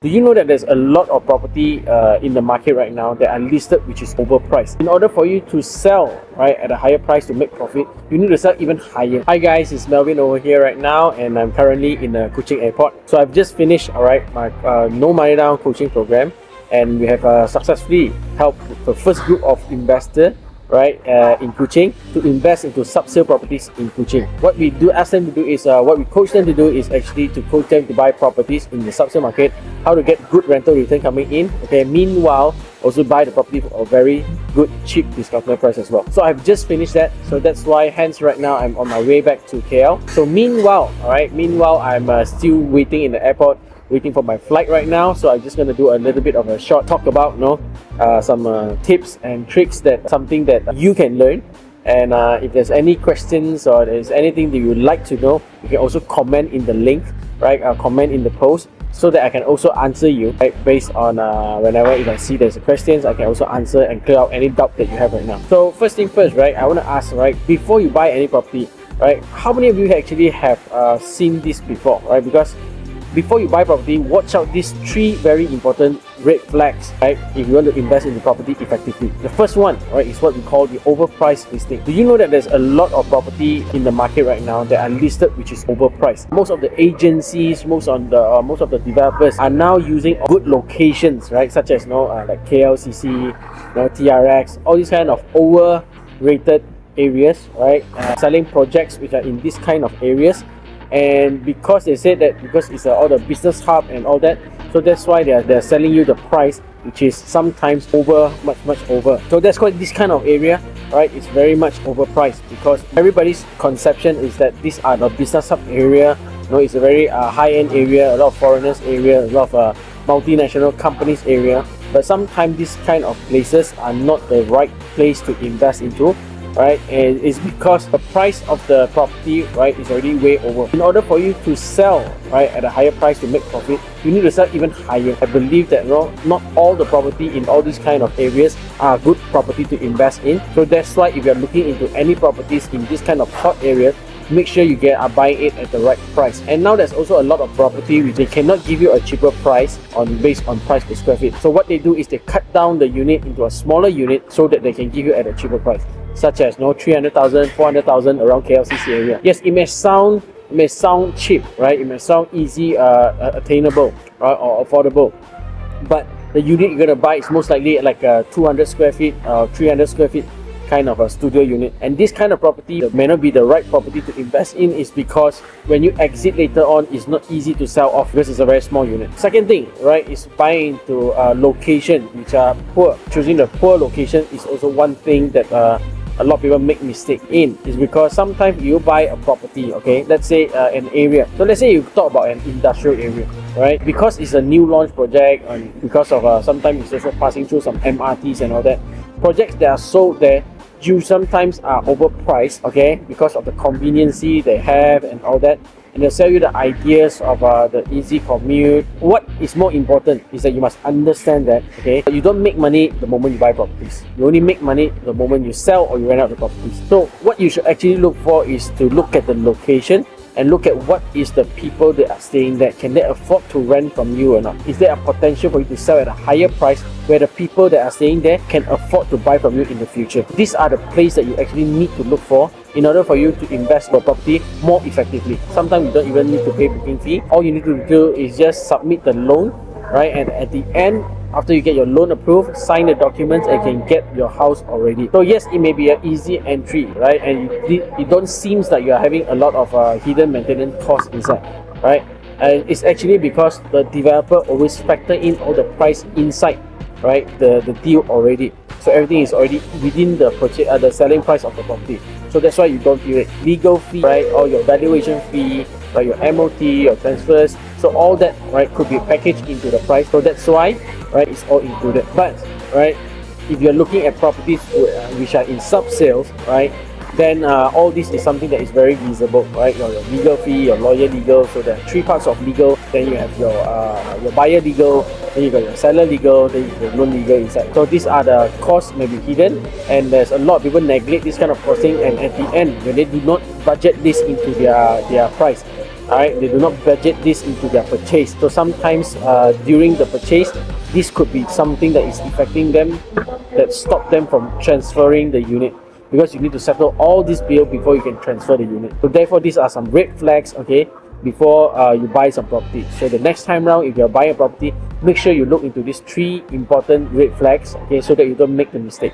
Do you know that there's a lot of property in the market right now that are listed which is overpriced? In order for you to sell right at a higher price to make profit, you need to sell even higher. Hi guys, it's Melvin over here right now, and I'm currently in the Kuching airport. So I've just finished my no money down coaching program, and we have successfully helped the first group of investors in Kuching to invest into sub-sale properties in Kuching. What we do ask them to do is, what we coach them to do is actually to coach them to buy properties in the sub-sale market, how to get good rental return coming in, okay, meanwhile also buy the property for a very good cheap discounted price as well. So I've just finished that, so that's why hence right now I'm on my way back to KL. So meanwhile I'm still waiting in the airport, waiting for my flight right now. So I'm just going to do a little bit of a short talk about some tips and tricks, that something that you can learn. And if there's any questions or there's anything that you would like to know, you can also comment in the link, comment in the post, so that I can also answer you, based on whenever if I see there's questions, I can also answer and clear out any doubt that you have right now. So first thing first, I want to ask, before you buy any property, how many of you actually have seen this before, because before you buy property, watch out these three very important red flags, if you want to invest in the property effectively. The first one, is what we call the overpriced listing. Do you know that there's a lot of property in the market right now that are listed which is overpriced? Most of the agencies, most of the developers are now using good locations, such as like KLCC, TRX, all these kind of overrated areas, selling projects which are in this kind of areas. And because they said that because it's all the business hub and all that, so that's why they're selling you the price which is sometimes much over. So that's why this kind of area, is very much overpriced, because everybody's conception is that these are the business hub area. It's a very high-end area, a lot of foreigners area, a lot of multinational companies area. But sometimes these kind of places are not the right place to invest into. And it's because the price of the property is already way over. In order for you to sell at a higher price to make profit, you need to sell even higher. I believe that not all the property in all these kind of areas are good property to invest in. So that's why if you're looking into any properties in this kind of hot area, make sure you are buying it at the right price. And now there's also a lot of property which they cannot give you a cheaper price based on price per square feet. So what they do is they cut down the unit into a smaller unit so that they can give you at a cheaper price, such as 300,000, 400,000 around KLCC area. Yes, it may sound cheap, it may sound easy, attainable, or affordable, but the unit you're gonna buy is most likely like a 200 square feet or 300 square feet kind of a studio unit. And this kind of property may not be the right property to invest in, is because when you exit later on, it's not easy to sell off because it's a very small unit. Second thing, is buying into location which are poor. Choosing the poor location is also one thing that a lot of people make mistake in, is because sometimes you buy a property, let's say an area. So let's say you talk about an industrial area, because it's a new launch project, and because of sometimes it's also passing through some MRTs and all that. Projects that are sold there, you sometimes are overpriced, because of the conveniency they have and all that, and they'll sell you the ideas of the easy commute. What is more important is that you must understand that, you don't make money the moment you buy properties. You only make money the moment you sell or you rent out the properties. So what you should actually look for is to look at the location and look at what is the people that are staying there. Can they afford to rent from you or not? Is there a potential for you to sell at a higher price where the people that are staying there can afford to buy from you in the future? These are the places that you actually need to look for in order for you to invest your property more effectively. Sometimes you don't even need to pay booking fee. All you need to do is just submit the loan, and at the end, after you get your loan approved, sign the documents and can get your house already. So yes, it may be an easy entry, and it don't seem like you are having a lot of hidden maintenance costs inside, and it's actually because the developer always factor in all the price inside, the deal already. So everything is already within the purchase, the selling price of the property. So that's why you don't feel it. Legal fee, or your valuation fee, your MOT, your transfers. So all that, could be packaged into the price. So that's why, it's all included. But, if you're looking at properties which are in sub-sales, then all this is something that is very visible, your legal fee, your lawyer legal. So there are three parts of legal. Then you have your buyer legal, then you got your seller legal, then you have loan legal inside. So these are the costs may be hidden, and there's a lot of people neglect this kind of costing, and at the end, when they do not budget this into their price, Alright, they do not budget this into their purchase. So sometimes during the purchase, this could be something that is affecting them, that stop them from transferring the unit, because you need to settle all this bill before you can transfer the unit. So therefore, these are some red flags, okay, before you buy some property. So the next time round, if you're buying a property, make sure you look into these 3 important red flags, okay, so that you don't make the mistake.